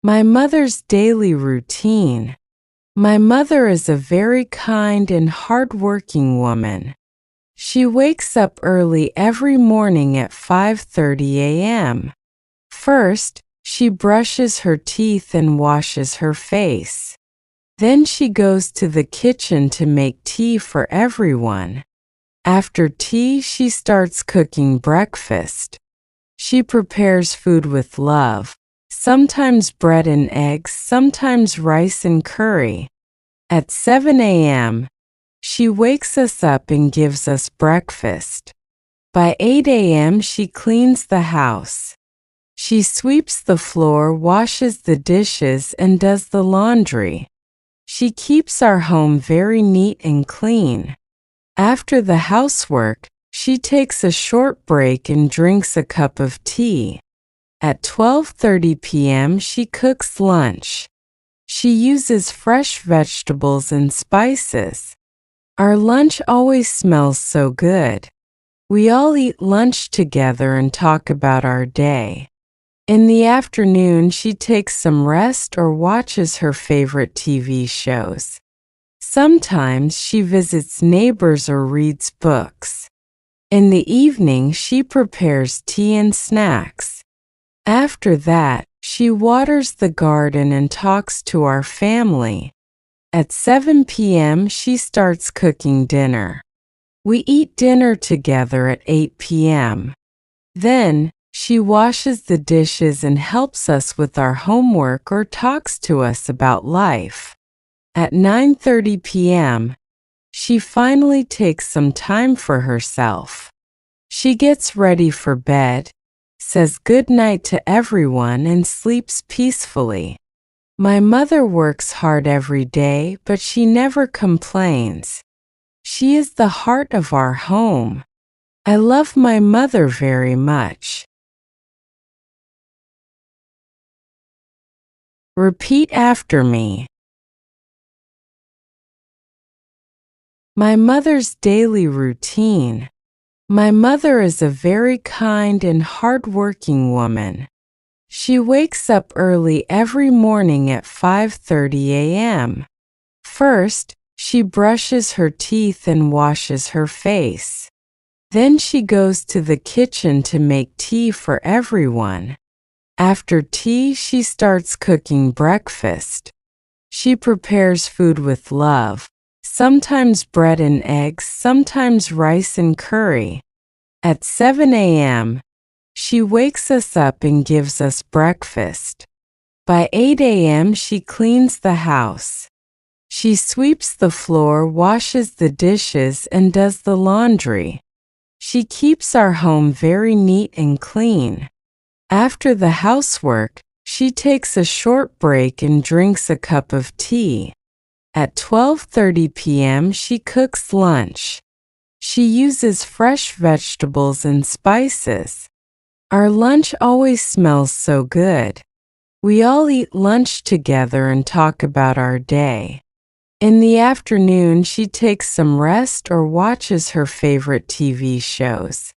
My mother's daily routine. My mother is a very kind and hardworking woman. She wakes up early every morning at 5:30 a.m. First, she brushes her teeth and washes her face. Then she goes to the kitchen to make tea for everyone. After tea, she starts cooking breakfast. She prepares food with love, sometimes bread and eggs, sometimes rice and curry. At 7 a.m., she wakes us up and gives us breakfast. By 8 a.m., she cleans the house. She sweeps the floor, washes the dishes, and does the laundry. She keeps our home very neat and clean. After the housework, she takes a short break and drinks a cup of tea. At 12:30 p.m., she cooks lunch. She uses fresh vegetables and spices. Our lunch always smells so good. We all eat lunch together and talk about our day. In the afternoon, she takes some rest or watches her favorite TV shows. Sometimes she visits neighbors or reads books. In the evening, she prepares tea and snacks. After that, she waters the garden and talks to our family. At 7 p.m., she starts cooking dinner. We eat dinner together at 8 p.m. Then, she washes the dishes and helps us with our homework or talks to us about life. At 9:30 p.m., she finally takes some time for herself. She gets ready for bed, says good night to everyone, and sleeps peacefully. My mother works hard every day, but she never complains. She is the heart of our home. I love my mother very much. Repeat after me. My mother's daily routine. My mother is a very kind and hardworking woman. She wakes up early every morning at 5:30 a.m. First, she brushes her teeth and washes her face. Then she goes to the kitchen to make tea for everyone. After tea, she starts cooking breakfast. She prepares food with love, sometimes bread and eggs, sometimes rice and curry. At 7 a.m., she wakes us up and gives us breakfast. By 8 a.m., she cleans the house. She sweeps the floor, washes the dishes, and does the laundry. She keeps our home very neat and clean. After the housework, she takes a short break and drinks a cup of tea. At 12:30 p.m., she cooks lunch. She uses fresh vegetables and spices. Our lunch always smells so good. We all eat lunch together and talk about our day. In the afternoon, she takes some rest or watches her favorite TV shows.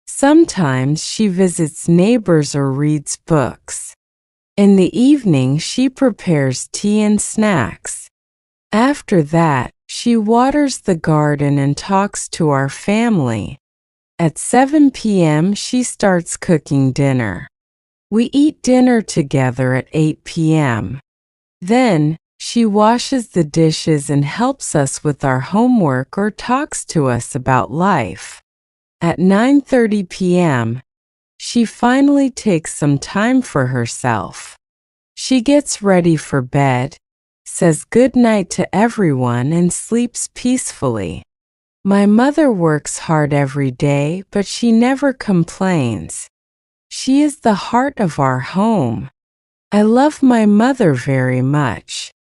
Sometimes she visits neighbors or reads books. In the evening, she prepares tea and snacks. After that, she waters the garden and talks to our family. At 7 p.m., she starts cooking dinner. We eat dinner together at 8 p.m. Then, she washes the dishes and helps us with our homework or talks to us about life. At 9:30 p.m., she finally takes some time for herself. She gets ready for bed, says good night to everyone, and sleeps peacefully. My mother works hard every day, but she never complains. She is the heart of our home. I love my mother very much.